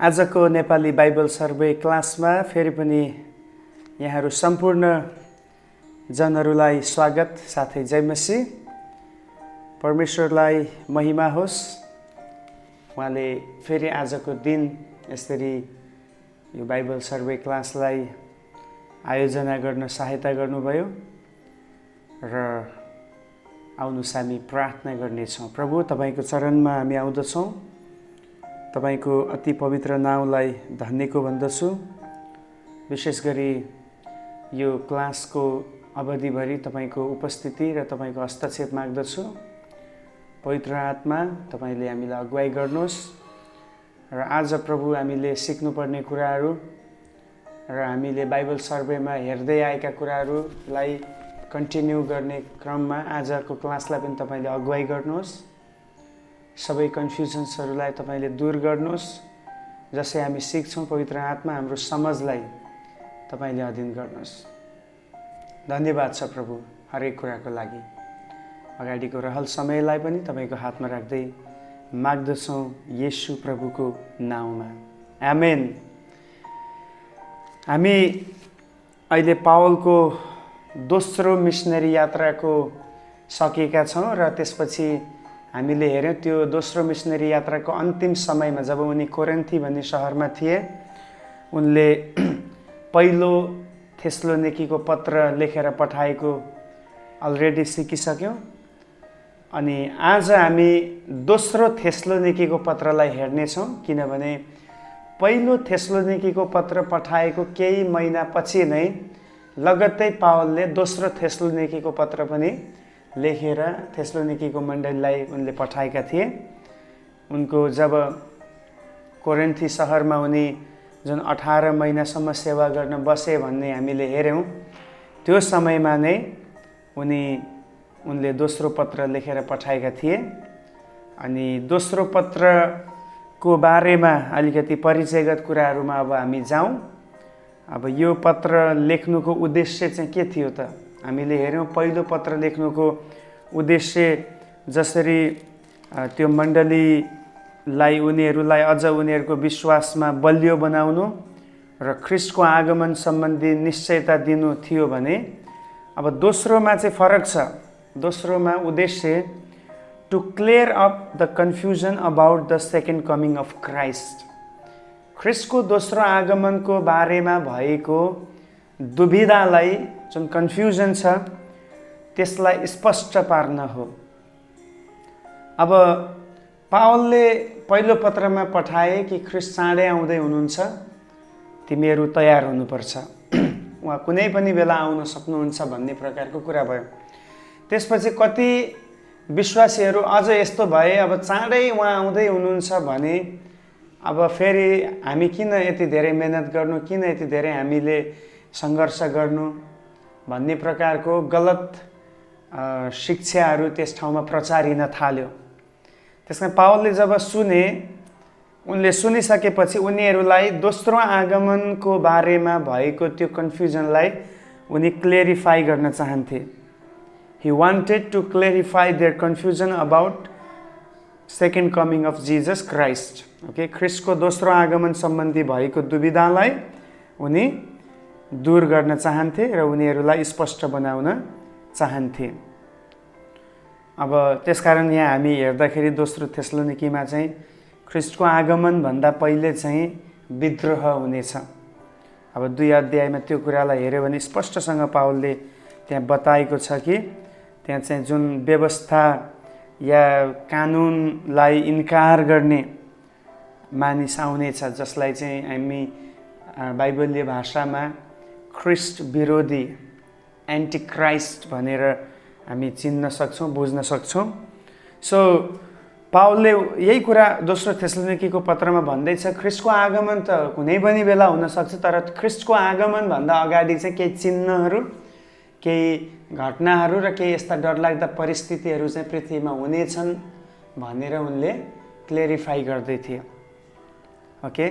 आजको Nepali Bible survey क्लासमा फेरि पनि यहाँहरू सम्पूर्ण जनहरूलाई स्वागत साथै जय मसीह। परमेश्वरलाई महिमा होस्। उहाँले फेरि आजको दिन यसरी यो बाइबल सर्वे क्लासलाई आयोजना गर्न सहायता गर्नुभयो र आउनुहोस् हामी प्रार्थना गर्नेछौँ। प्रभु, तपाईको चरणमा हामी आउँदछौँ। तपाईको अति पवित्र नामलाई धन्यको भन्दछु। विशेष गरी यो क्लासको अवधिभरि तपाईको उपस्थिति र तपाईको हस्तक्षेप माग्दछु। पवित्र आत्मा, तपाईले हामीलाई अगुवाई गर्नुहोस् र आज प्रभु हामीले सिक्नुपर्ने कुराहरू र हामीले बाइबल सर्वेमा हेर्दै आएका कुराहरूलाई कन्टिन्यू गर्ने क्रममा आजको क्लासलाई पनि तपाईले अगुवाई गर्नुहोस्। सबै कन्फ्युजन्सहरूलाई तपाईले दूर गर्नुहोस्। जसै हामी सिक्छौँ, पवित्र आत्मा हाम्रो समझलाई तपाईले अधीन गर्नुहोस्। धन्यवाद छ प्रभु हरेक कुराको लागि। अगाडिको रहल समयलाई पनि तपाईको हातमा राख्दै माग्दछौँ येशू प्रभुको नाममा, आमेन। हामी अहिले पावलको दोस्रो मिसनरी यात्राको सकेका छौँ र त्यसपछि हामीले हेर्यौँ त्यो दोस्रो मिसनरी यात्राको अन्तिम समयमा जब उनी कोरिन्थी भन्ने शहरमा थिए, उनले पहिलो थेसलोनिकीको पत्र लेखेर पठाएको अलरेडी सिकिसक्यौँ। अनि आज हामी दोस्रो थेसलोनिकीको पत्रलाई हेर्नेछौँ, किनभने पहिलो थेसलोनिकीको पत्र पठाएको केही महिनापछि नै लगत्तै पावलले दोस्रो थेसलोनिकीको पत्र पनि लेखेर थेसलोनिकीको मण्डलीलाई उनले पठाएका थिए। उनको जब कोरिन्थी सहरमा उनी जुन 18 महिनासम्म सेवा गर्न बसे भन्ने हामीले हेऱ्यौँ, त्यो समयमा नै उनले दोस्रो पत्र लेखेर पठाएका थिए। अनि दोस्रो पत्रको बारेमा अलिकति परिचयगत कुराहरूमा अब हामी जाउँ। अब यो पत्र लेख्नुको उद्देश्य चाहिँ के थियो त? हामीले हेऱ्यौँ पहिलो पत्र लेख्नुको उद्देश्य जसरी त्यो मण्डलीलाई उनीहरूलाई अझ उनीहरूको विश्वासमा बलियो बनाउनु र ख्रीष्टको आगमन सम्बन्धी निश्चयता दिनु थियो भने, अब दोस्रोमा चाहिँ फरक छ। दोस्रोमा उद्देश्य to clear up the confusion about the second coming of Christ. ख्रीष्टको दोस्रो आगमनको बारेमा भएको दुविधालाई, जुन कन्फ्युजन छ, त्यसलाई स्पष्ट पार्न हो। अब पावलले पहिलो पत्रमा पठाए कि ख्रीष्ट चाँडै आउँदै हुनुहुन्छ, तिमीहरू तयार हुनुपर्छ, उहाँ कुनै पनि बेला आउन सक्नुहुन्छ भन्ने प्रकारको कुरा भयो। त्यसपछि कति विश्वासीहरू अझ यस्तो भए, अब चाँडै उहाँ आउँदै हुनुहुन्छ भने अब फेरि हामी किन यति धेरै मेहनत गर्नु, किन यति धेरै हामीले सङ्घर्ष गर्नु भन्ने प्रकारको गलत शिक्षाहरू त्यस ठाउँमा प्रचारिन थाल्यो। त्यसकारण पावलले जब उनले सुनिसकेपछि उनीहरूलाई दोस्रो आगमनको बारेमा भएको त्यो कन्फ्युजनलाई उनी क्लेरिफाई गर्न चाहन्थे। He wanted to clarify their confusion about second coming of Jesus Christ. Okay, ख्रीष्टको दोस्रो आगमन सम्बन्धी भएको दुविधालाई उनी दूर गर्न चाहन्थे र उनीहरूलाई स्पष्ट बनाउन चाहन्थे। अब त्यसकारण यहाँ हामी हेर्दाखेरि दोस्रो थेसलोनिकीमा चाहिँ ख्रीष्टको आगमन भन्दा पहिले चाहिँ विद्रोह हुनेछ। अब 2 अध्यायमा त्यो कुरालाई हेऱ्यो भने स्पष्टसँग पावलले त्यहाँ बताएको छ कि त्यहाँ चाहिँ जुन व्यवस्था या कानुनलाई इन्कार गर्ने मानिस आउनेछ, जसलाई चाहिँ हामी बाइबलीय भाषामा ख्रीष्ट विरोधी, एन्टी क्राइस्ट भनेर हामी चिन्न सक्छौँ, बुझ्न सक्छौँ। सो पावलले यही कुरा दोस्रो थेसलोनिकीको पत्रमा भन्दैछ, ख्रीष्टको आगमन त कुनै पनि बेला हुनसक्छ, तर ख्रीष्टको आगमनभन्दा अगाडि चाहिँ केही चिन्हहरू, केही घटनाहरू र केही यस्ता डरलाग्दा परिस्थितिहरू चाहिँ पृथ्वीमा हुनेछन् भनेर उनले क्लेरिफाई गर्दै थिए। ओके,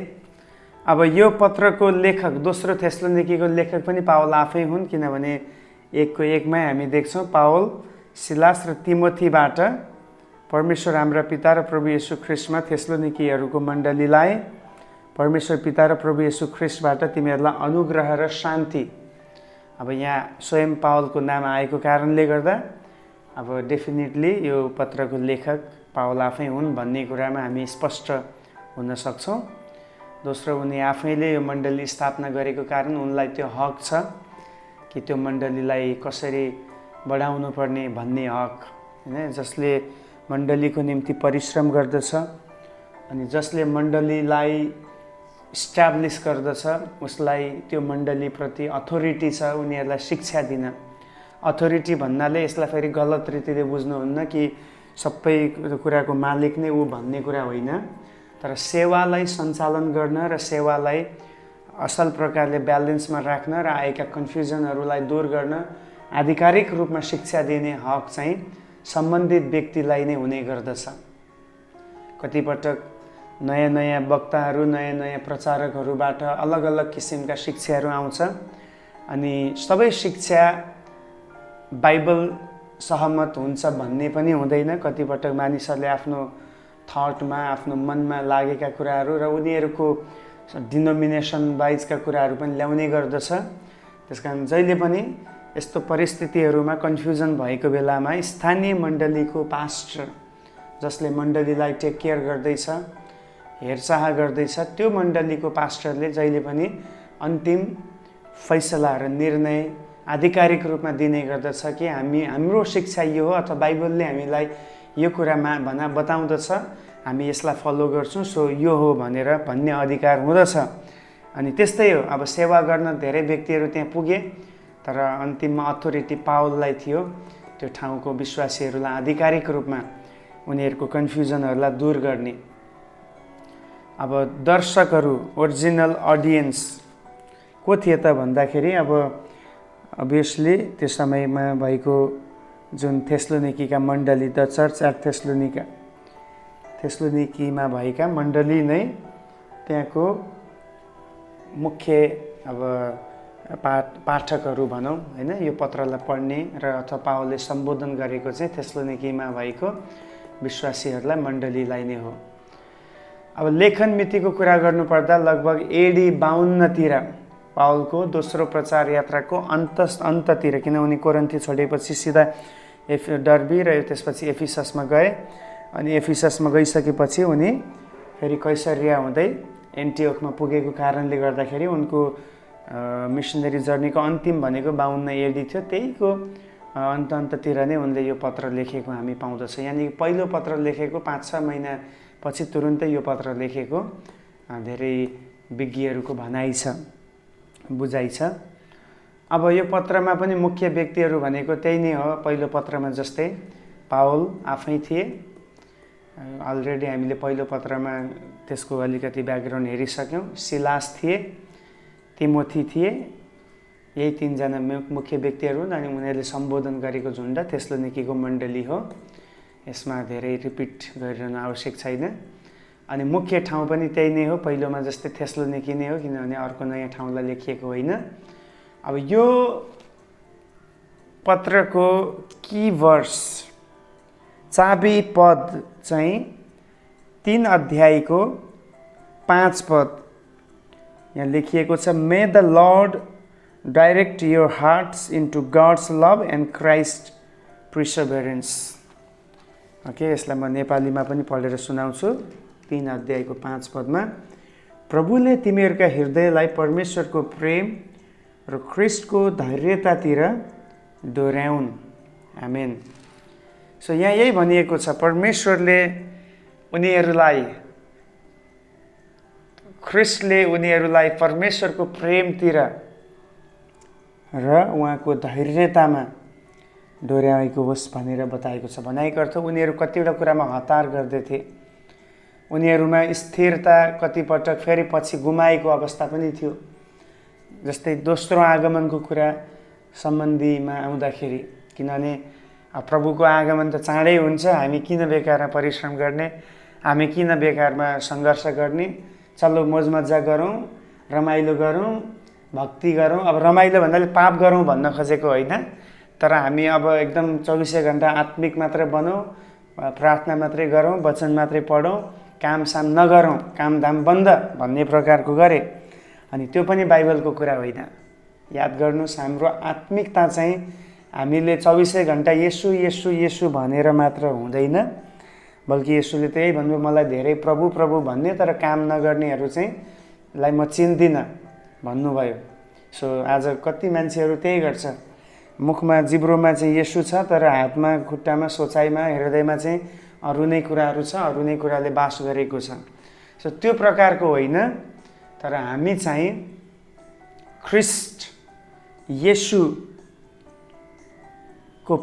अब यो पत्रको लेखक, दोस्रो थेसलोनिकीको लेखक पनि पावल आफै हुन्, किनभने 1:1 हामी देख्छौँ पावल सिलास र तिमोथीबाट परमेश्वर हाम्रा पिता र प्रभु येशू ख्रीष्टमा थेसलोनिकीहरूको मण्डलीलाई परमेश्वर पिता र प्रभु येशू ख्रिस्टबाट तिमीहरूलाई अनुग्रह र शान्ति। अब यहाँ स्वयं पावलको नाम आएको कारणले गर्दा अब डेफिनेटली यो पत्रको लेखक पावल आफै हुन् भन्ने कुरामा हामी स्पष्ट हुन सक्छौँ। दोस्रो, उनी आफैले यो मण्डली स्थापना गरेको कारण उनलाई त्यो हक छ कि त्यो मण्डलीलाई कसरी बढाउनु पर्ने भन्ने हक, हैन, जसले मण्डलीको निम्ति परिश्रम गर्दछ अनि जसले मण्डलीलाई इस्टाब्लिस गर्दछ उसलाई त्यो मण्डलीप्रति अथोरिटी छ, उनीहरूलाई शिक्षा दिन। अथोरिटी भन्नाले यसलाई फेरि गलत रीतिले बुझ्नुहुन्न कि सबै कुराको मालिक नै ऊ भन्ने कुरा होइन, तर सेवालाई सञ्चालन गर्न र सेवालाई असल प्रकारले ब्यालेन्समा राख्न र आएका कन्फ्युजनहरूलाई दूर गर्न आधिकारिक रूपमा शिक्षा दिने हक चाहिँ सम्बन्धित व्यक्तिलाई नै हुने गर्दछ। कतिपटक नयाँ नयाँ वक्ताहरू, नयाँ नयाँ प्रचारकहरूबाट अलग अलग किसिमका शिक्षाहरू आउँछ अनि सबै शिक्षा बाइबल सहमत हुन्छ भन्ने पनि हुँदैन। कतिपटक मानिसहरूले आफ्नो थटमा, आफ्नो मनमा लागेका कुराहरू र उनीहरूको डिनोमिनेसन वाइजका कुराहरू पनि ल्याउने गर्दछ। त्यसकारण जहिले पनि यस्तो परिस्थितिहरूमा कन्फ्युजन भएको बेलामा स्थानीय मण्डलीको पास्टर, जसले मण्डलीलाई टेक केयर गर्दैछ, हेरचाह गर्दैछ, त्यो मण्डलीको पास्टरले जहिले पनि अन्तिम फैसला र निर्णय आधिकारिक रूपमा दिने गर्दछ कि हाम्रो शिक्षा यो हो अथवा बाइबलले हामीलाई यो कुरामा बताउँदछ, हामी यसलाई फलो गर्छौँ, सो यो हो भनेर भन्ने अधिकार हुँदछ। अनि त्यस्तै हो, अब सेवा गर्न धेरै व्यक्तिहरू त्यहाँ पुगे तर अन्तिममा अथोरिटी पावललाई थियो त्यो ठाउँको विश्वासीहरूलाई आधिकारिक रूपमा उनीहरूको कन्फ्युजनहरूलाई दूर गर्ने। अब दर्शकहरू, ओरिजिनल अडियन्स को थिए त भन्दाखेरि अब अभियसली त्यो समयमा भएको जुन थेस्लोनिकीका मण्डली, द चर्च एट थेस्लोनिकीमा भएका मण्डली नै त्यहाँको मुख्य अब पाठकहरू भनौँ, हैन, यो पत्रलाई पढ्ने र अथवा पावलले सम्बोधन गरेको चाहिँ थेस्लोनिकीमा भएको विश्वासीहरूलाई, मण्डलीलाई नै हो। अब लेखन मितिको कुरा गर्नुपर्दा लगभग एडी 52तिर पावलको दोस्रो प्रचार यात्राको अन्ततिर, किन उनी कोरिन्थ छोडेपछि सिधा डर्बी र त्यसपछि एफिससमा गए अनि एफिससमा गइसकेपछि उनी फेरि कैसरिया हुँदै एन्टियोखमा पुगेको कारणले गर्दाखेरि उनको मिसनरी जर्नीको अन्तिम भनेको 52 एडी थियो। त्यहीको अन्ततिर नै उनले यो पत्र लेखेको हामी पाउँदछ। यानि पहिलो पत्र लेखेको 5-6 महिना पछि तुरुन्तै यो पत्र लेखेको धेरै विज्ञहरूको भनाइ छ, बुझाइ छ। अब यो पत्रमा पनि मुख्य व्यक्तिहरू भनेको त्यही नै हो, पहिलो पत्रमा जस्तै पावल आफै थिए। अलरेडी हामीले पहिलो पत्रमा त्यसको अलिकति ब्याकग्राउन्ड हेरिसक्यौँ। सिलास थिए, तिमोथी थिए, यही 3 जना मुख्य व्यक्तिहरू हुन् अनि उनीहरूले सम्बोधन गरेको झुण्ड थेस्लोनिकीको मण्डली हो। यसमा धेरै रिपिट गरिरहनु आवश्यक छैन। अनि मुख्य ठाउँ पनि त्यही नै हो, पहिलोमा जस्तै थेस्लोनिकी नै हो, किनभने अर्को नयाँ ठाउँलाई लेखिएको होइन। अब यो पत्रको की वर्स, चाबी पद चाहिँ 3 अध्यायको 5 पद यहाँ लेखिएको छ। May the lord direct your hearts into God's love and Christ perseverance. ओके, यसलाई म नेपालीमा पनि पढेर सुनाउँछु। 3 अध्यायको 5 पदमा, प्रभुले तिमीहरूका हृदयलाई परमेश्वरको प्रेम र ख्रिस्टको धैर्यतातिर डोर्याउन्। आमेन। सो यहाँ यही भनिएको छ, परमेश्वरले उनीहरूलाई, ख्रिस्टले उनीहरूलाई परमेश्वरको प्रेमतिर र उहाँको धैर्यतामा डोर्याएको होस् भनेर बताएको छ। भनाइको अर्थ उनीहरू कतिवटा कुरामा हतार गर्दैथे, उनीहरूमा स्थिरता कतिपटक फेरि पछि गुमाएको अवस्था पनि थियो। जस्तै दोस्रो आगमनको कुरा सम्बन्धीमा आउँदाखेरि, किनभने प्रभुको आगमन त चाँडै हुन्छ, हामी किन बेकारमा परिश्रम गर्ने, हामी किन बेकारमा सङ्घर्ष गर्ने, चलो मोजमजा गरौँ, रमाइलो गरौँ, भक्ति गरौँ। अब रमाइलो भन्नाले पाप गरौँ भन्न खोजेको होइन, तर हामी अब एकदम 24 घण्टा आत्मिक मात्रै बनौँ, प्रार्थना मात्रै गरौँ, वचन मात्रै पढौँ, कामसाम नगरौँ, कामधाम बन्द भन्ने प्रकारको गरे। अनि त्यो पनि बाइबलको कुरा होइन। याद गर्नुहोस्, हाम्रो आत्मिकता चाहिँ हामीले 24 घन्टा येशू येशू येशू भनेर मात्र हुँदैन, बल्कि येशूले त्यही भन्नु, मलाई धेरै प्रभु प्रभु भन्ने तर काम नगर्नेहरू चाहिँ लाई म चिन्दिनँ भन्नुभयो। सो आज कति मान्छेहरू त्यही गर्छ, मुखमा जिब्रोमा चाहिँ येशू छ तर हातमा, खुट्टामा, सोचाइमा, हृदयमा चाहिँ अरू नै कुराहरू छ, अरू नै कुराले बास गरेको छ। सो त्यो प्रकारको होइन, तर हामी चाहिँ ख्रिस्ट येशूको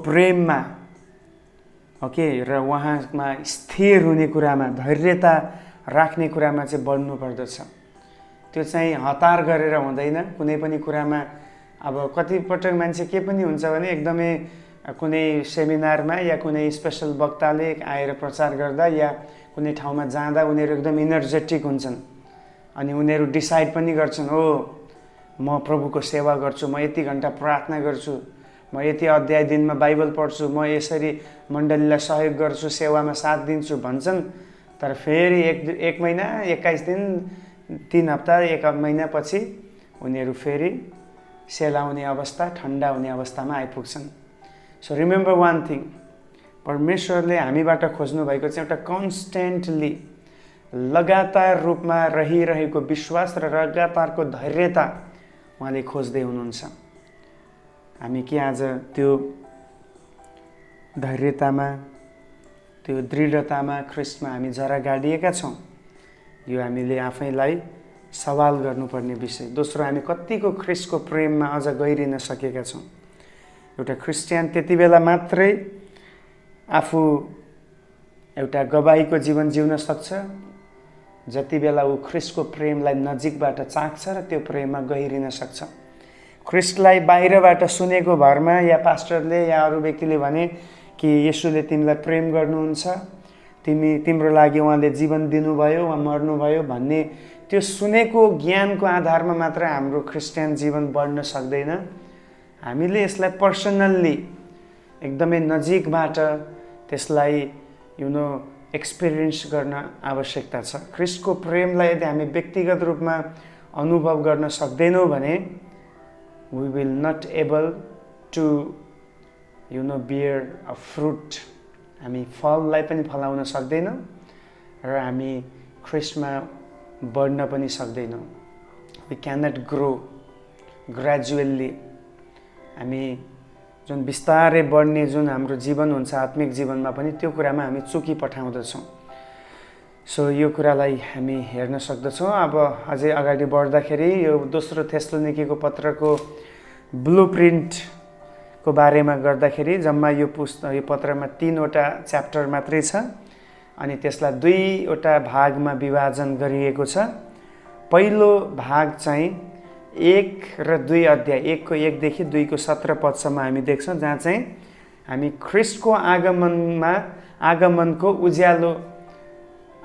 प्रेममा, ओके, र उहाँमा स्थिर हुने कुरामा, धैर्यता राख्ने कुरामा चाहिँ बढ्नु पर्दछ। त्यो चाहिँ हतार गरेर हुँदैन कुनै पनि कुरामा। अब कतिपटक मान्छे के पनि हुन्छ भने एकदमै कुनै सेमिनारमा या कुनै स्पेसल वक्ताले आएर प्रचार गर्दा या कुनै ठाउँमा जाँदा उनीहरू एकदम इनर्जेटिक हुन्छन् अनि उनीहरू डिसाइड पनि गर्छन्, ओ म प्रभुको सेवा गर्छु, म यति घन्टा प्रार्थना गर्छु, म यति अध्याय दिनमा बाइबल पढ्छु, म यसरी मण्डलीलाई सहयोग गर्छु, सेवामा साथ दिन्छु भन्छन्। तर फेरि एक महिना, 21 दिन, 3 हप्ता, 1 महिनापछि उनीहरू फेरि सेलाउने अवस्था, ठन्डा हुने अवस्थामा आइपुग्छन्। सो रिमेम्बर वान थिङ, परमेश्वरले हामीबाट खोज्नु भएको चाहिँ एउटा कन्स्टेन्टली लगातार रूपमा रहिरहेको विश्वास र लगातारको धैर्यता उहाँले खोज्दै हुनुहुन्छ। हामी के आज त्यो धैर्यतामा, त्यो दृढतामा, ख्रिस्टमा हामी जरा गाडिएका छौँ? यो हामीले आफैलाई सवाल गर्नुपर्ने विषय। दोस्रो, हामी कतिको ख्रिस्टको प्रेममा अझ गहिरिन सकेका छौँ? एउटा क्रिस्चियन त्यति बेला मात्रै आफू एउटा गवाहीको जीवन जिउन सक्छ जति बेला ऊ ख्रिस्टको प्रेमलाई नजिकबाट चाख्छ र त्यो प्रेममा गहिरिन सक्छ। ख्रिस्टलाई बाहिरबाट सुनेको भरमा या पास्टरले या अरू व्यक्तिले भने कि येशूले तिमीलाई प्रेम गर्नुहुन्छ, तिम्रो लागि उहाँले जीवन दिनुभयो, उहाँ मर्नुभयो भन्ने त्यो सुनेको ज्ञानको आधारमा मात्र हाम्रो क्रिस्चियन जीवन बढ्न सक्दैन। हामीले यसलाई पर्सनल्ली एकदमै नजिकबाट त्यसलाई एक्सपिरियन्स गर्न आवश्यकता छ। ख्रिस्टको प्रेमलाई यदि हामी व्यक्तिगत रूपमा अनुभव गर्न सक्दैनौँ भने we will not able to bear a fruit. हामी फललाई पनि फलाउन सक्दैनौँ र हामी ख्रिस्टमा बढ्न पनि सक्दैनौँ। We cannot grow gradually. हामी जुन बिस्तारै बढ्ने जुन हाम्रो जीवन हुन्छ आत्मिक जीवनमा पनि त्यो कुरामा हामी चुकी पठाउँदछौँ। सो यो कुरालाई हामी हेर्न सक्दछौँ। अब अझै अगाडि बढ्दाखेरि यो दोस्रो थेसलोनिकीको पत्रको ब्लुप्रिन्टको बारेमा गर्दाखेरि जम्मा यो पत्रमा 3वटा च्याप्टर मात्रै छ अनि त्यसलाई 2वटा भागमा विभाजन गरिएको छ। पहिलो भाग चाहिँ 1 र 2 अध्याय, 1 को 1 देखि 2 को 17 पदसम्म हामी देख्छौँ, जहाँ चाहिँ हामी ख्रिस्टको आगमनको उज्यालो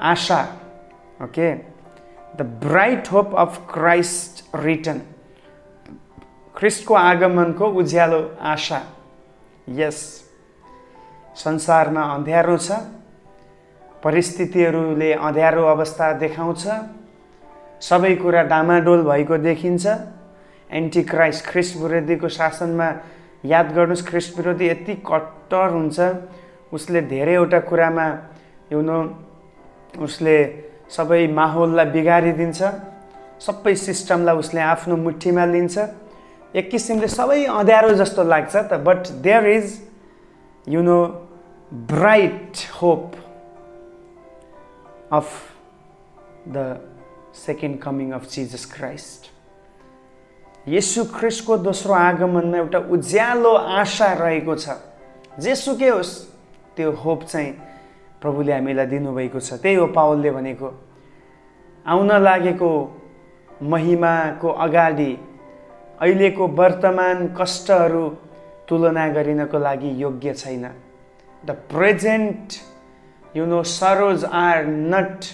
आशा, okay, the bright hope of Christ return, ख्रिस्टको आगमनको उज्यालो आशा। यस, संसारमा अँध्यारो छ, परिस्थितिहरूले अँध्यारो अवस्था देखाउँछ, सबै कुरा डामाडोल भएको देखिन्छ। एन्टी क्राइस्ट, ख्रिस्ट विरोधीको शासनमा याद गर्नुहोस्, ख्रिस्ट विरोधी यति कट्टर हुन्छ, उसले धेरैवटा कुरामा उसले सबै माहौललाई बिगारिदिन्छ, सबै सिस्टमलाई उसले आफ्नो मुठीमा लिन्छ। एक किसिमले सबै अँध्यारो जस्तो लाग्छ त, but there is bright hope of the second coming of Jesus Christ. Yeshu ख्रिस्टको दोस्रो आगमनमा एउटा उज्यालो आशा रहेको छ। जेसुकै होस् त्यो होप चाहिँ प्रभुले हामीलाई दिनुभएको छ। त्यही हो पावलले भनेको, आउन लागेको महिमाको अगाडि अहिलेको वर्तमान कष्टहरू तुलना गरिनको लागि योग्य छैन। The present sorrows are not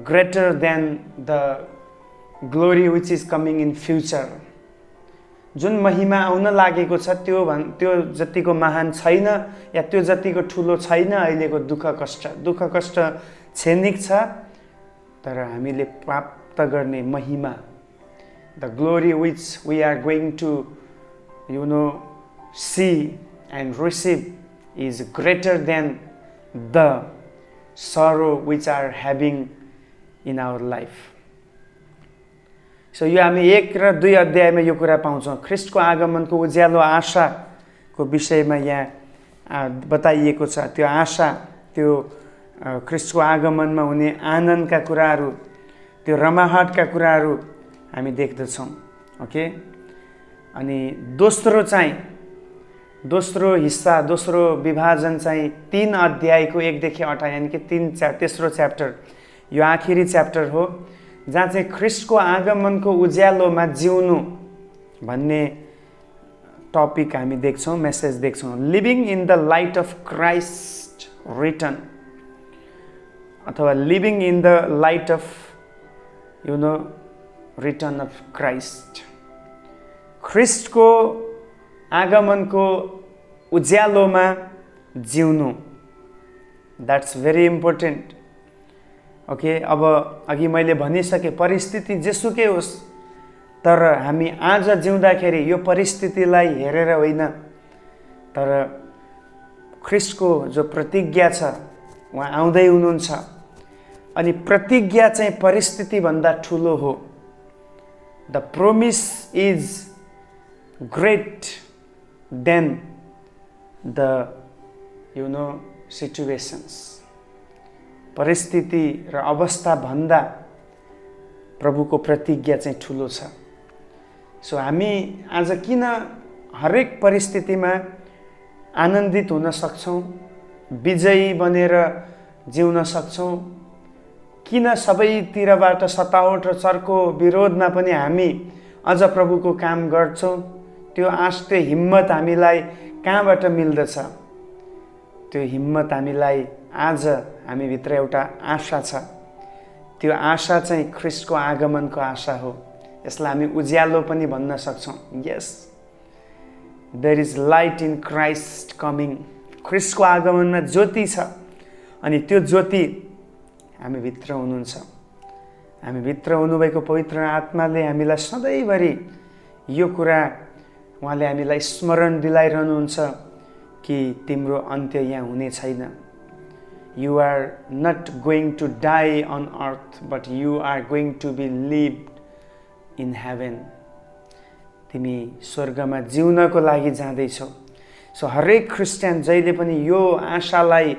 greater than the glory which is coming in future. जुन महिमा आउन लागेको छ त्यो जतिको महान छैन या त्यो जतिको ठुलो छैन। अहिलेको दुःख कष्ट क्षणिक छ, तर हामीले प्राप्त गर्ने महिमा, the glory which we are going to see and receive is greater than the sorrow which are having in our life. So यो हामी 1 र 2 अध्यायमा यो कुरा पाउँछौँ। ख्रिस्टको आगमनको उज्यालो आशाको विषयमा यहाँ बताइएको छ। त्यो आशा, त्यो ख्रिस्टको आगमनमा हुने आनन्दका कुराहरू, त्यो रमाहटका कुराहरू हामी देख्दछौँ। ओके, अनि दोस्रो हिस्सा, दोस्रो विभाजन चाहिँ 3 अध्यायको 1 देखि 8 यानि कि तेस्रो च्याप्टर, यो आखिरी च्याप्टर हो, जहाँ चाहिँ ख्रिस्टको आगमनको उज्यालोमा जिउनु भन्ने टपिक हामी देख्छौँ, मेसेज देख्छौँ। Living in the light of Christ return, अथवा living in the light of return of Christ. ख्रिस्टको आगमनको उज्यालोमा जिउनु, द्याट्स भेरी इम्पोर्टेन्ट। ओके, अब अघि मैले भनिसकेँ, परिस्थिति जेसुकै होस्, तर हामी आज जिउँदाखेरि यो परिस्थितिलाई हेरेर होइन, तर ख्रिस्टको जो प्रतिज्ञा छ उहाँ आउँदै हुनुहुन्छ, अनि प्रतिज्ञा चाहिँ परिस्थितिभन्दा ठुलो हो। The promise is great then the situations. परिस्थिति र अवस्था भन्दा प्रभुको प्रतिज्ञा चाहिँ ठुलो छ। सो हामी आज किन हरेक परिस्थितिमा आनन्दित हुन सक्छौँ, विजयी बनेर जिउन सक्छौँ, किन सबैतिरबाट सतावट र चर्को विरोधमा पनि हामी अझ प्रभुको काम गर्छौँ? त्यो त्यो हिम्मत हामीलाई कहाँबाट मिल्दछ? त्यो हिम्मत हामीलाई आज हामीभित्र एउटा आशा छ। त्यो आशा चाहिँ ख्रिस्टको आगमनको आशा हो। यसलाई हामी उज्यालो पनि भन्न सक्छौँ। Yes, there is light in Christ coming. ख्रिस्टको आगमनमा ज्योति छ, अनि त्यो ज्योति हामीभित्र हुनुहुन्छ। हामीभित्र हुनुभएको पवित्र आत्माले हामीलाई सधैँभरि यो कुरा उहाँले हामीलाई स्मरण दिलाइरहनुहुन्छ कि तिम्रो अन्त्य यहाँ हुने छैन। You are not going to die on earth, but you are going to be lived in heaven. तिमी स्वर्गमा जिउनको लागि जाँदैछौ। सो हरेक क्रिस्चियन जहिले पनि यो आशालाई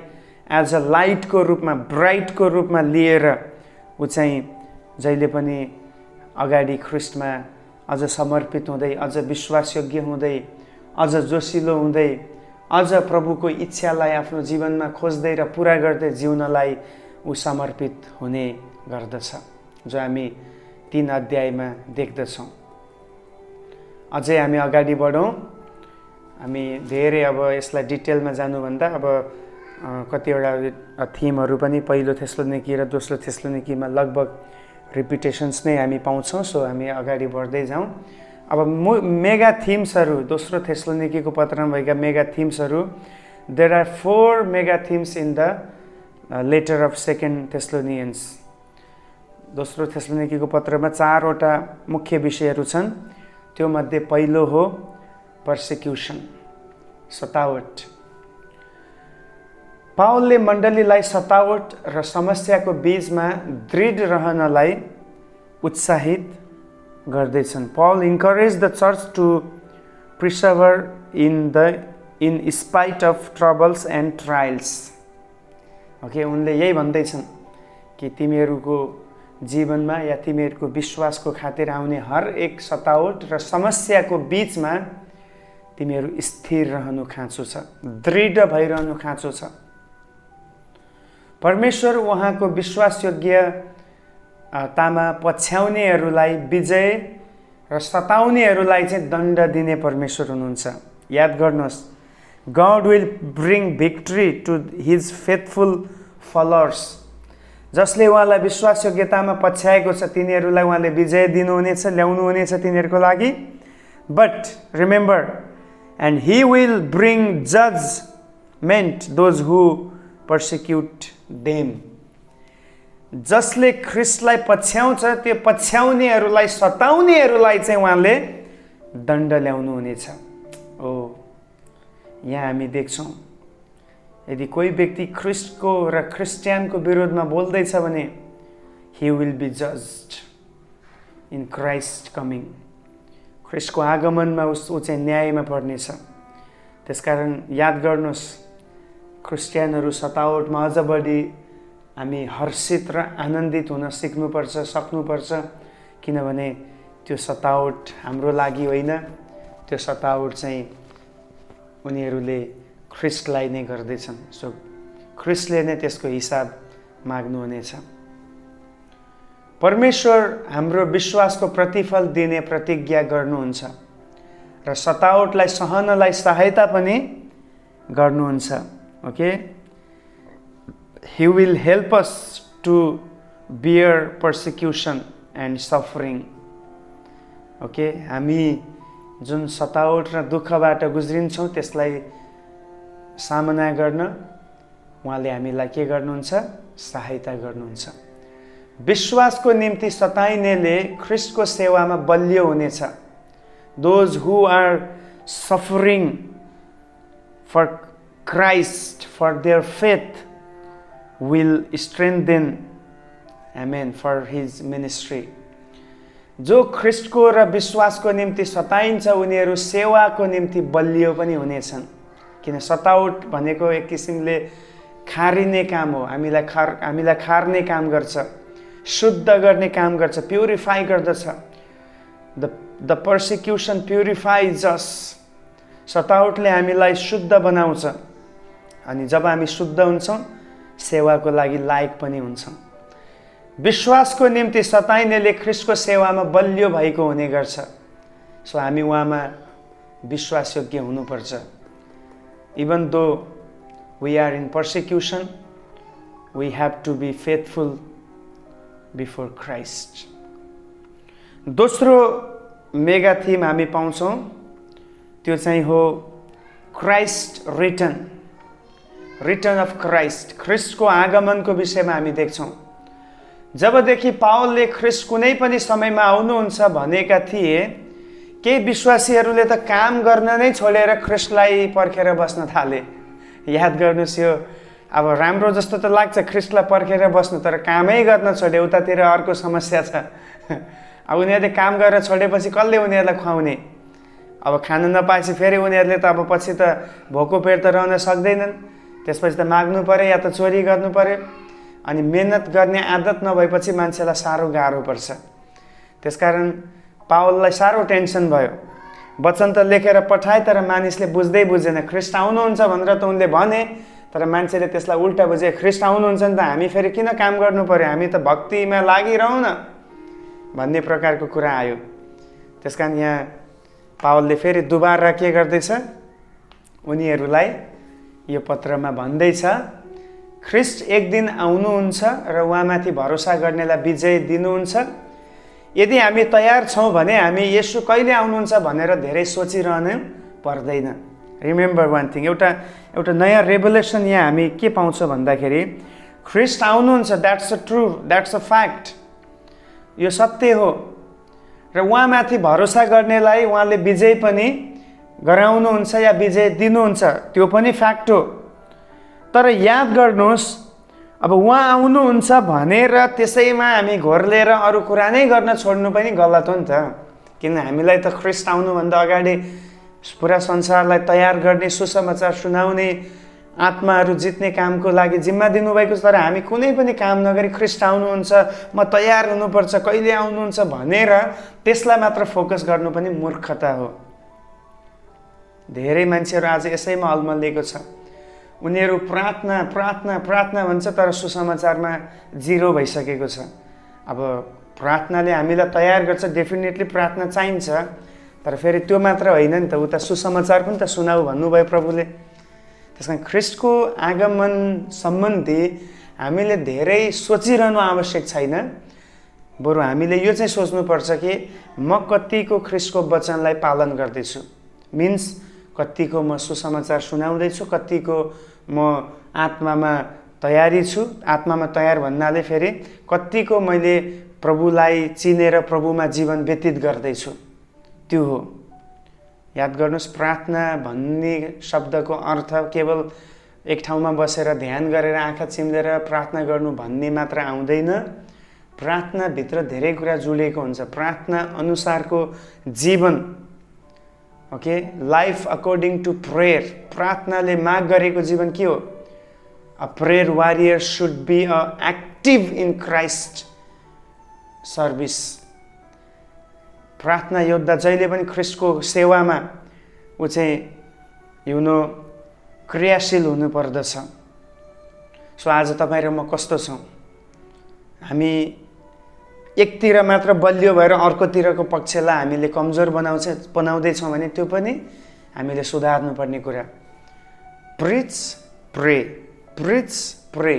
एज अ लाइटको रूपमा, ब्राइटको रूपमा लिएर ऊ चाहिँ जहिले पनि अगाडि ख्रिस्टमा अझ समर्पित हुँदै, अझ विश्वासयोग्य हुँदै, अझ जोसिलो हुँदै, अझ प्रभुको इच्छालाई आफ्नो जीवनमा खोज्दै र पुरा गर्दै जिउनलाई ऊ समर्पित हुने गर्दछ, जो हामी 3 अध्यायमा देख्दछौँ। अझै हामी अगाडि बढौँ। हामी धेरै अब यसलाई डिटेलमा जानुभन्दा अब कतिवटा थिमहरू पनि पहिलो थेस्लोनिकी र दोस्रो थेस्लोनिकीमा लगभग रिपिटेसन्स नै हामी पाउँछौँ। सो हामी अगाडि बढ्दै जाउँ। अब मेगा थिम्सहरू, दोस्रो थेस्लोनिकीको पत्रमा भएका मेगा थिम्सहरू, there are 4 mega themes in the letter of 2 Thessalonians. दोस्रो थेस्लोनिकीको पत्रमा 4 वटा मुख्य विषयहरू छन्। त्यो मध्ये पहिलो हो पर्सिक्युसन, सतावट। पावलले मण्डलीलाई सतावट र समस्याको बीचमा दृढ रहनलाई उत्साहित गर्दैछन्। Paul encouraged the church to persevere in spite of troubles and trials. Okay, उनले यही भन्दैछन् कि तिमीहरूको जीवनमा या तिमीहरूको विश्वासको खातिर आउने हर एक सतावट र समस्याको बीचमा तिमीहरू स्थिर रहनु खाँचो छ, दृढ भइरहनु खाँचो छ। परमेश्वर उहाँको विश्वासयोग्यतामा पछ्याउनेहरूलाई विजय र सताउनेहरूलाई चाहिँ दण्ड दिने परमेश्वर हुनुहुन्छ। याद गर्नुहोस्, God will bring victory to his faithful followers. जसले उहाँलाई विश्वासयोग्यतामा पछ्याएको छ तिनीहरूलाई उहाँले विजय दिनुहुनेछ, ल्याउनुहुनेछ तिनीहरूको लागि। But remember, and he will bring judgment those who persecute them. जसले ख्रिस्टलाई पछ्याउँछ त्यो पछ्याउनेहरूलाई सताउनेहरूलाई चाहिँ उहाँले दण्ड ल्याउनु हुनेछ। ओ यहाँ हामी देख्छौँ यदि कोही व्यक्ति ख्रिस्टको र क्रिस्चियनको विरोधमा बोल्दैछ भने he will be judged in Christ coming. ख्रिस्टको आगमनमा ऊ चाहिँ न्यायमा पर्नेछ। त्यसकारण याद गर्नुहोस्, क्रिस्चियनहरू सतावटमा अझ बढी हामी हर्षित र आनन्दित हुन सिक्नुपर्छ, सक्नुपर्छ, किनभने त्यो सतावट हाम्रो लागि होइन, त्यो सतावट चाहिँ उनीहरूले ख्रिस्टलाई नै गर्दैछन्। सो ख्रिस्टले नै त्यसको हिसाब माग्नुहुनेछ। परमेश्वर हाम्रो विश्वासको प्रतिफल दिने प्रतिज्ञा गर्नुहुन्छ र सतावटलाई सहनलाई सहायता पनि गर्नुहुन्छ। Okay, He will help us to bear persecution and suffering. Okay, हामी जुन सतावट र दुःखबाट गुज्रिन्छौँ त्यसलाई सामना गर्न उहाँले हामीलाई के गर्नुहुन्छ? सहायता गर्नुहुन्छ। विश्वासको निम्ति सताइनेले ख्रिस्टको सेवामा बलियो हुनेछ। Those who are suffering for Christ, for their faith, will strengthen, amen, for his ministry. जो ख्रिस्टको र विश्वासको निम्ति सताइन्छ उनीहरू सेवाको निम्ति बलियो पनि हुनेछन्। किन सतावट भनेको एक किसिमले खारिने काम हो, हामीलाई खार्ने काम गर्छ, शुद्ध गर्ने काम गर्छ, प्युरिफाई गर्दछ। द पर्सिक्युसन प्युरिफाइज अस। सतावटले हामीलाई शुद्ध बनाउँछ अनि जब हामी शुद्ध हुन्छौँ सेवाको लागि लायक पनि हुन्छौँ। विश्वासको निम्ति सताइनेले ख्रिस्टको सेवामा बलियो भएको हुने गर्छ। सो हामी उहाँमा विश्वासयोग्य हुनुपर्छ। Even though we are in persecution, we have to be faithful before Christ. दोस्रो मेगा थीम हामी पाउँछौँ, त्यो चाहिँ हो क्राइस्ट रिटर्न अफ क्राइस्ट। ख्रिस्टको आगमनको विषयमा हामी देख्छौँ। जबदेखि पावलले ख्रिस्ट कुनै पनि समयमा आउनुहुन्छ भनेका थिए, केही विश्वासीहरूले त काम गर्न नै छोडेर ख्रिस्टलाई पर्खेर बस्न थाले। याद गर्नुहोस्, यो अब राम्रो जस्तो त लाग्छ ख्रिस्टलाई पर्खेर बस्नु, तर कामै गर्न छोडे, उतातिर अर्को समस्या छ। अब उनीहरूले काम गरेर छोडेपछि कसले उनीहरूलाई खुवाउने? अब खान नपाएपछि फेरि उनीहरूले त अब पछि त भोको पेट त रहन सक्दैनन्, त्यसपछि त माग्नु पर्यो या त चोरी गर्नु पर्यो। अनि मेहनत गर्ने आदत नभएपछि मान्छेलाई साह्रो गाह्रो पर्छ। त्यसकारण पावललाई साह्रो टेन्सन भयो। वचन त लेखेर पठाए तर मानिसले बुझ्दै बुझेन। ख्रिस्ट आउनुहुन्छ भनेर त उनले भने, तर मान्छेले त्यसलाई उल्टा बुझे। ख्रिस्ट आउनुहुन्छ नि त हामी फेरि किन काम गर्नु पर्यो, हामी त भक्तिमा लागिरहौँ न भन्ने प्रकारको कुरा आयो। त्यसकारण यहाँ पावलले फेरि दुबारा के गर्दैछ, उनीहरूलाई यो पत्रमा भन्दैछ, ख्रिस्ट एक दिन आउनुहुन्छ र उहाँमाथि भरोसा गर्नेलाई विजय दिनुहुन्छ। यदि हामी तयार छौँ भने हामी येशू कहिले आउनुहुन्छ भनेर धेरै सोचिरहनु पर्दैन। रिमेम्बर वान थिङ, एउटा नयाँ रेभोल्युसन यहाँ हामी के पाउँछौँ भन्दाखेरि ख्रिस्ट आउनुहुन्छ, that's a true, that's a fact, यो सत्य हो। र उहाँमाथि भरोसा गर्नेलाई उहाँले विजय पनि गराउनुहुन्छ या विजय दिनुहुन्छ, त्यो पनि फ्याक्ट हो। तर याद गर्नुहोस्, अब उहाँ आउनुहुन्छ भनेर त्यसैमा हामी घोर्लेर अरू कुरा नै गर्न छोड्नु पनि गलत हो नि त। किन हामीलाई त ख्रिस्ट आउनुभन्दा अगाडि पुरा संसारलाई तयार गर्ने, सुसमाचार सुनाउने, आत्माहरू जित्ने कामको लागि जिम्मा दिनुभएको छ। तर हामी कुनै पनि काम नगरी ख्रिस्ट आउनुहुन्छ, म तयार हुनुपर्छ, कहिले आउनुहुन्छ भनेर त्यसलाई मात्र फोकस गर्नु पनि मूर्खता हो। धेरै मान्छेहरू आज यसैमा अल्मलिएको छ। उनीहरू प्रार्थना प्रार्थना प्रार्थना भन्छ तर सुसमाचारमा जिरो भइसकेको छ। अब प्रार्थनाले हामीलाई तयार गर्छ, डेफिनेटली प्रार्थना चाहिन्छ, तर फेरि त्यो मात्र होइन नि त, उता सुसमाचार पनि त सुनाऊ भन्नुभयो प्रभुले। त्यस कारण ख्रिस्टको आगमन सम्बन्धी हामीले धेरै सोचिरहनु आवश्यक छैन। बरु हामीले यो चाहिँ सोच्नुपर्छ कि म कतिको ख्रीष्टको वचनलाई पालन गर्दैछु, मिन्स कतिको म सुसमाचार सुनाउँदैछु, कतिको म आत्मामा तयारी छु। आत्मामा तयार भन्नाले फेरि कतिको मैले प्रभुलाई चिनेर प्रभुमा जीवन व्यतीत गर्दैछु, त्यो हो। याद गर्नुहोस्, प्रार्थना भन्ने शब्दको अर्थ केवल एक ठाउँमा बसेर ध्यान गरेर आँखा चिम्लेर प्रार्थना गर्नु भन्ने मात्र आउँदैन। प्रार्थनाभित्र धेरै कुरा जोडिएको हुन्छ। प्रार्थना अनुसारको जीवन, okay, life according to prayer, प्रार्थनाले माग गरेको जीवन के हो? A prayer warrior should be a active in Christ service. प्रार्थना योद्धा जहिले पनि ख्रीष्टको सेवामा ऊ चाहिँ क्रियाशील हुनुपर्दछ। सो आज तपाईँ र म कस्तो छौँ? हामी एकतिर मात्र बलियो भएर अर्कोतिरको पक्षलाई हामीले कमजोर बनाउँदैछौँ भने त्यो पनि हामीले सुधार्नुपर्ने कुरा। प्रिच प्रे, प्रिच प्रे,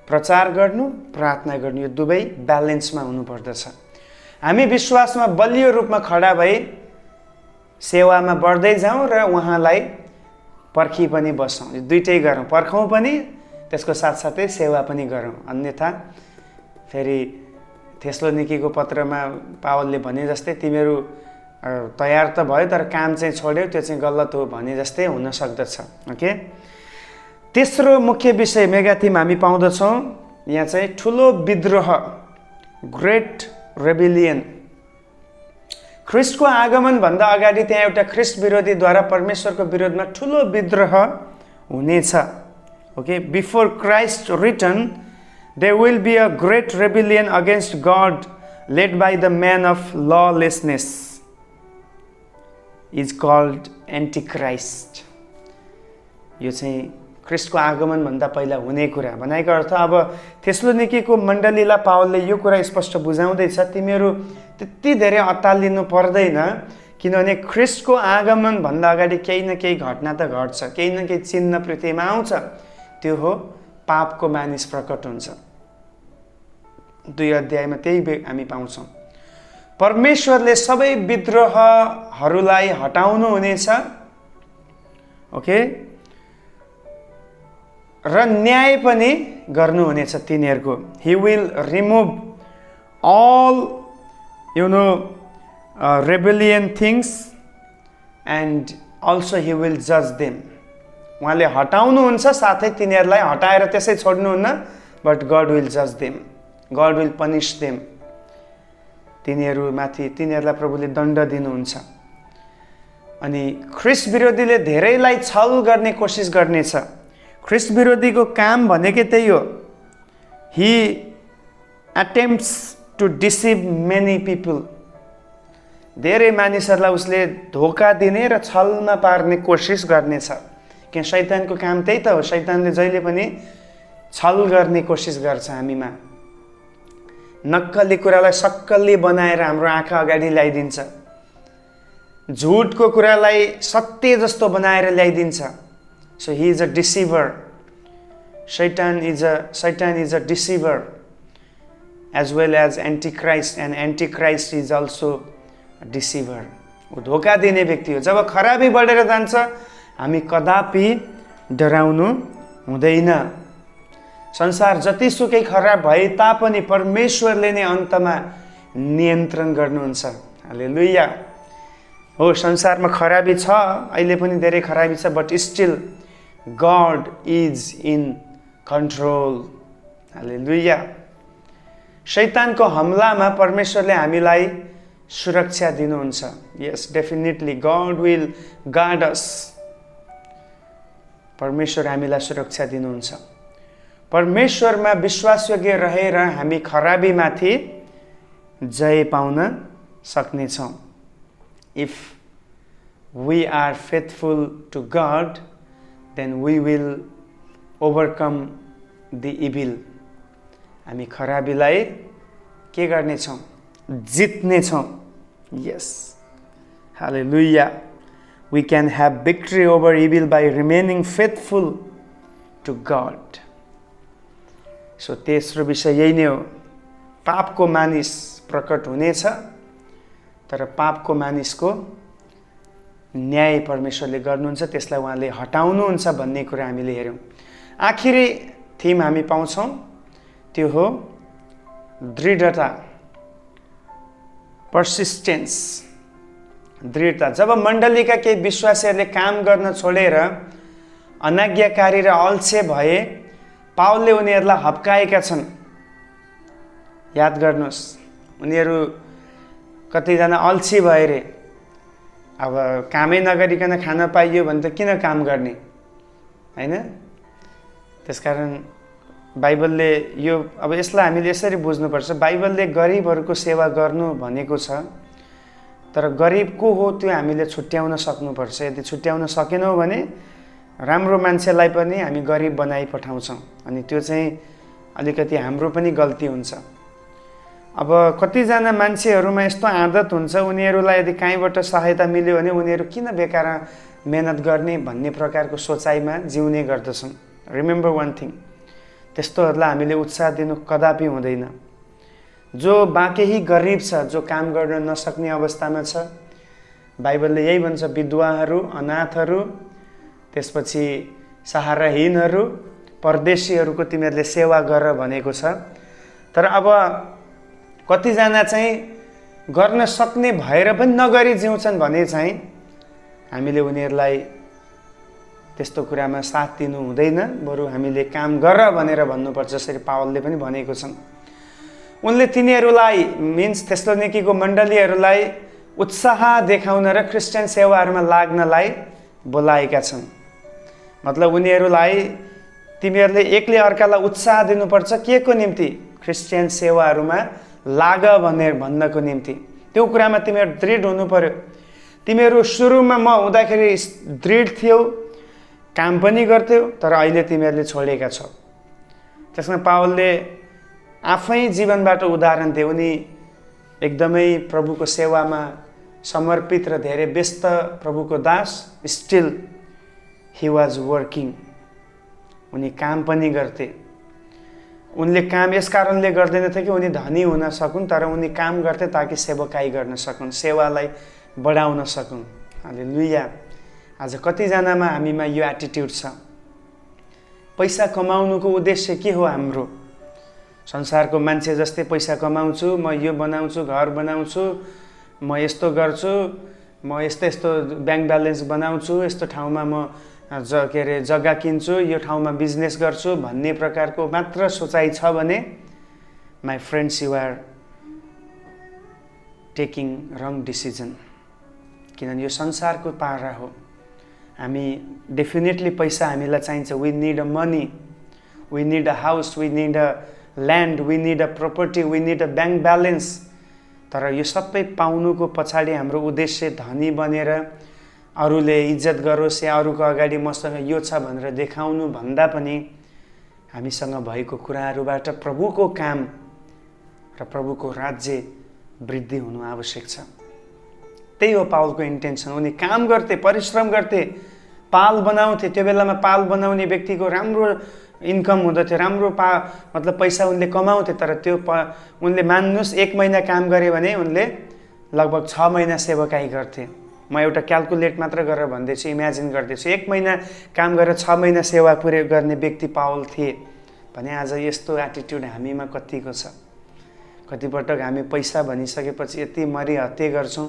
प्रचार गर्नु प्रार्थना गर्नु, यो दुवै ब्यालेन्समा हुनुपर्दछ। हामी विश्वासमा बलियो रूपमा खडा भई सेवामा बढ्दै जाउँ र उहाँलाई पर्खी पनि बसौँ। यो दुइटै गरौँ, पर्खौँ पनि त्यसको साथसाथै सेवा पनि गरौँ। अन्यथा फेरि थेसलोनिकीको पत्रमा पावलले भने जस्तै तिमीहरू तयार त भयो तर काम चाहिँ छोड्यौ, त्यो चाहिँ गलत हो भने जस्तै हुन सक्दछ। ओके, तेस्रो मुख्य विषय मेगा थिम हामी पाउँदछौँ यहाँ चाहिँ ठुलो विद्रोह, ग्रेट रेबिलियन। ख्रीष्टको आगमन भन्दा अगाडि त्यहाँ एउटा ख्रीष्ट विरोधीद्वारा परमेश्वरको विरोधमा ठुलो विद्रोह हुनेछ। Okay, before Christ return there will be a great rebellion against God led by the man of lawlessness is called Antichrist। यो चाहिँ ख्रीष्टको आगमन भन्दा पहिला हुने कुरा भनेको अर्थ। अब थेसलोनिकीको मण्डलीलाई पावलले यो कुरा स्पष्ट बुझाउँदैछ, तिमीहरू त्यति धेरै अत्तालिनु पर्दैन, किनभने ख्रीष्टको आगमन भन्दा अगाडि केही न केही घटना त घट्छ, केही न केही चिन्ह पृथ्वीमा आउँछ। त्यो हो पापको मानिस प्रकट हुन्छ। 2 अध्यायमा त्यही हामी पाउँछौँ। परमेश्वरले सबै विद्रोहहरूलाई हटाउनु हुनेछ, ओके, र न्याय पनि गर्नुहुनेछ तिनीहरूको। He will remove all rebellion things and also he will judge them। उहाँले हटाउनुहुन्छ, साथै तिनीहरूलाई हटाएर त्यसै छोड्नुहुन्न, but God will judge them, God will punish them। तिनीहरूमाथि तिनीहरूलाई प्रभुले दण्ड दिनुहुन्छ। अनि ख्रीष्ट विरोधीले धेरैलाई छल गर्ने कोसिस गर्नेछ। ख्रीष्ट विरोधीको काम भनेकै त्यही हो। he attempts to deceive many people। धेरै मानिसहरूलाई उसले धोका दिने र छलमा पार्ने कोसिस गर्नेछ। कि शैतानको काम त्यही त हो। शैतानले जहिले पनि छल गर्ने कोसिस गर्छ हामीमा। नक्कली कुरालाई सक्कली बनाएर हाम्रो आँखा अगाडि ल्याइदिन्छ, झुटको कुरालाई सत्य जस्तो बनाएर ल्याइदिन्छ। So he is a deceiver. Satan is a deceiver as well as Antichrist, and Antichrist is also a deceiver। वो धोका दिने व्यक्ति हो। जब खराबी बढेर जान्छ हामी कदापि डराउनु हुँदैन। संसार जतिसुकै खराब भए तापनि परमेश्वरले नै अन्तमा नियन्त्रण गर्नुहुन्छ। हालेलुया। हो, संसारमा खराबी छ, अहिले पनि धेरै खराबी छ, but still God is in control. Hallelujah. शैतानको हमलामा परमेश्वरले हामीलाई सुरक्षा दिनुहुन्छ। Yes, definitely God will guard us. परमेश्वर हामीलाई सुरक्षा दिनुहुन्छ। परमेश्वरमा विश्वासयोग्य रहेर हामी खराबीमाथि जय पाउन सक्नेछौँ। If we are faithful to God then we will overcome the evil. हामी खराबीलाई के गर्नेछौँ? जित्नेछौँ। Yes, hallelujah. We can have victory over evil by remaining faithful to God। So तेस्रो विषय यही नै हो। पापको मानिस प्रकट हुनेछ, तर पापको मानिसको न्याय परमेश्वरले गर्नुहुन्छ, त्यसलाई उहाँले हटाउनुहुन्छ भन्ने कुरा हामीले हेऱ्यौँ। आखिरी थिम हामी पाउँछौँ, त्यो हो दृढता, पर्सिस्टेन्स, दृढता। जब मण्डलीका केही विश्वासीहरूले काम गर्न छोडेर अनाज्ञाकारी र अल्छे भए, पावलले उनीहरूलाई हप्काएका छन्। याद गर्नुहोस्, उनीहरू कतिजना अल्छी भए रे, अब कामै नगरिकन खान पाइयो भने त किन काम गर्ने, हैन? त्यसकारण बाइबलले यो, अब यसलाई हामीले यसरी बुझ्नुपर्छ, बाइबलले गरिबहरूको सेवा गर्नु भनेको छ, तर गरिब को हो त्यो हामीले छुट्याउन सक्नुपर्छ। यदि छुट्याउन सकेनौँ भने राम्रो मान्छेलाई पनि हामी गरिब बनाइ पठाउँछौँ, अनि त्यो चाहिँ अलिकति हाम्रो पनि गल्ती हुन्छ। अब कतिजना मान्छेहरूमा यस्तो आदत हुन्छ, उनीहरूलाई यदि कहीँबाट सहायता मिल्यो भने उनीहरू किन बेकार मेहनत गर्ने भन्ने प्रकारको सोचाइमा जिउने गर्दछन्। रिमेम्बर वान थिङ, त्यस्तोहरूलाई हामीले उत्साह दिनु कदापि हुँदैन। जो बाँकी गरिब छ, जो काम गर्न नसक्ने अवस्थामा छ, बाइबलले यही भन्छ, विधवाहरू, अनाथहरू, त्यसपछि सहाराहीनहरू, परदेशीहरूको तिमीहरूले सेवा गर भनेको छ। तर अब कतिजना चाहिँ गर्न सक्ने भएर पनि नगरी जिउँछन् भने चाहिँ हामीले उनीहरूलाई त्यस्तो कुरामा साथ दिनु हुँदैन, बरु हामीले काम गर भनेर भन्नुपर्छ, जसरी पावलले पनि भनेको छन्। उनले तिनीहरूलाई मिन्स थेसलोनिकीको मण्डलीहरूलाई उत्साह देखाउन र क्रिस्चियन सेवाहरूमा लाग्नलाई बोलाएका छन्। मतलब उनीहरूलाई तिमीहरूले एकले अर्कालाई उत्साह दिनुपर्छ, के को निम्ति? क्रिस्चियन सेवाहरूमा लाग भनेर भन्नको निम्ति। त्यो कुरामा तिमीहरू दृढ हुनु पर्यो। तिमीहरू सुरुमा म हुँदाखेरि दृढ थियौ, काम पनि गर्थ्यौ, तर अहिले तिमीहरूले छोडेका छौ। त्यसमा पावलले आफै जीवनबाट उदाहरण दिए। उनी एकदमै प्रभुको सेवामा समर्पित र धेरै व्यस्त प्रभुको दास, स्टिल ही वाज वर्किङ। उनी काम पनि गर्थे। उनले काम यस कारणले गर्दैनथे कि उनी धनी हुन सकुन्, तर उनी काम गर्थे ताकि सेवकाई गर्न सकुन्, सेवालाई बढाउन सकुन्। हालेलुया। आज कतिजनामा हामीमा यो एटिट्युड छ। पैसा कमाउनुको उद्देश्य के हो हाम्रो? संसारको मान्छे जस्तै पैसा कमाउँछु, म यो बनाउँछु, घर बनाउँछु, म यस्तो गर्छु, म यस्तो यस्तो ब्याङ्क ब्यालेन्स बनाउँछु, यस्तो ठाउँमा म जग्गा किन्छु, यो ठाउँमा बिजनेस गर्छु भन्ने प्रकारको मात्र सोचाइ छ भने my friends, you are taking wrong decision. किनभने यो संसारको पारा हो। हामी डेफिनेटली पैसा हामीलाई चाहिन्छ। We need a money, we need a house, we need a land, we need a property, we need a bank balance. तर यो सबै पाउनुको पछाडि हाम्रो उद्देश्य धनी बनेर अरूले इज्जत गरोस् या अरूको अगाडि मसँग यो छ भनेर देखाउनु भन्दा पनि हामीसँग भएको कुराहरूबाट प्रभुको काम र प्रभुको राज्य वृद्धि हुनु आवश्यक छ। त्यही हो पावलको इन्टेन्सन। उनी काम गर्थे, परिश्रम गर्थे, पाल बनाउँथे। त्यो बेलामा पाल बनाउने व्यक्तिको राम्रो इन्कम हुँदथ्यो, राम्रो मतलब पैसा उनले कमाउँथे। तर त्यो उनले मान्नुहोस्, 1 महिना काम गरे भने उनले लगभग 6 महिना सेवकाई गर्थे। म एउटा क्याल्कुलेट मात्र गरेर भन्दैछु, इमेजिन गर्दैछु। 1 महिना काम गरेर 6 महिना सेवा पुरै गर्ने व्यक्ति पावल थिए भने आज यस्तो एटिट्युड हामीमा कतिको छ? कतिपटक हामी पैसा भनिसकेपछि यति मरिहत्ते गर्छौँ,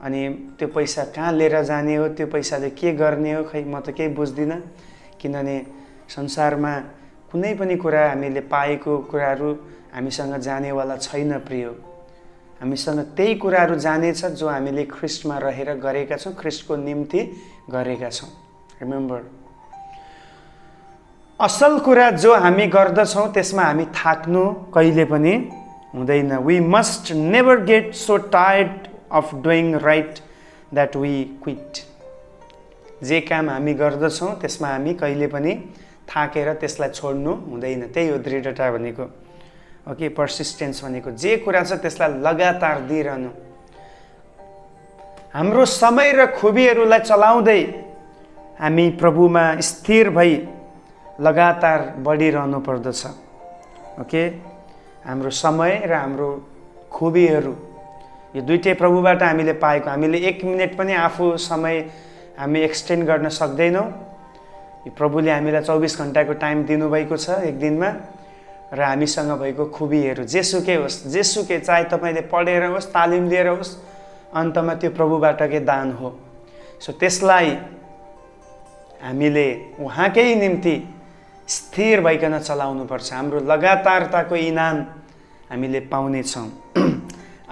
अनि त्यो पैसा कहाँ लिएर जाने हो, त्यो पैसाले के गर्ने हो, खै म त केही बुझ्दिनँ। किनभने संसारमा कुनै पनि कुरा हामीले पाएको कुराहरू हामीसँग जानेवाला छैन प्रिय। हामीसँग त्यही कुराहरू जानेछ जो हामीले ख्रिस्टमा रहेर गरेका छौँ, ख्रिस्टको निम्ति गरेका छौँ। रिमेम्बर, असल कुरा जो हामी गर्दछौँ त्यसमा हामी थाक्नु कहिले पनि हुँदैन। We must never get so tired of doing right that we quit. जे काम हामी गर्दछौँ त्यसमा हामी कहिले पनि थाकेर त्यसलाई छोड्नु हुँदैन। त्यही हो दृढता भनेको। ओके, पर्सिस्टेन्स भनेको जे कुरा छ त्यसलाई लगातार दिइरहनु। हाम्रो समय र खुबीहरूलाई चलाउँदै हामी प्रभुमा स्थिर भई लगातार बढिरहनु पर्दछ। ओके, हाम्रो समय र हाम्रो खुबीहरू यो दुईटै प्रभुबाट हामीले पाएको। हामीले 1 मिनेट पनि आफू समय हामी एक्सटेन्ड गर्न सक्दैनौँ। यो प्रभुले हामीलाई 24 घण्टाको टाइम दिनुभएको छ एक दिनमा, र हामीसँग भएको खुबीहरू जेसुकै होस्, जेसुकै चाहे तपाईँले पढेर होस्, तालिम लिएर होस्, अन्तमा त्यो प्रभुबाटकै दान हो। सो त्यसलाई हामीले उहाँकै निम्ति स्थिर भइकन चलाउनुपर्छ। हाम्रो लगातारताको इनाम हामीले पाउनेछौँ।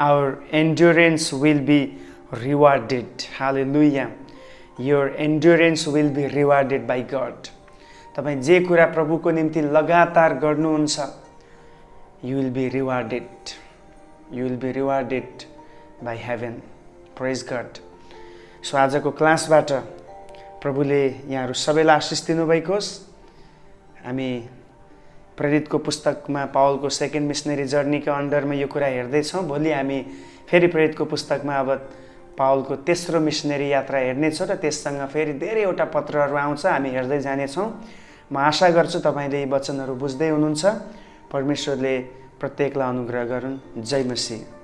Our endurance will be rewarded. Hallelujah. Your endurance will be rewarded by God. तपाईं जे कुरा प्रभुको निम्ति लगातार गर्नुहुन्छ, you will be rewarded. You will be rewarded by heaven. Praise God. So आजको क्लासबाट प्रभुले यहाँहरू सबैलाई आशिष दिनुभएको होस्। हामी प्रेरितको पुस्तकमा पावलको सेकेन्ड मिसनरी जर्नीको अन्डरमा यो कुरा हेर्दैछौँ। भोलि हामी फेरि प्रेरितको पुस्तकमा अब पावलको तेस्रो मिसनरी यात्रा हेर्नेछौँ र त्यससँग फेरि धेरैवटा पत्रहरू आउँछ, हामी हेर्दै जानेछौँ। म आशा गर्छु तपाईँले यी वचनहरू बुझ्दै हुनुहुन्छ। परमेश्वरले प्रत्येकलाई अनुग्रह गरून्। जय मसीह।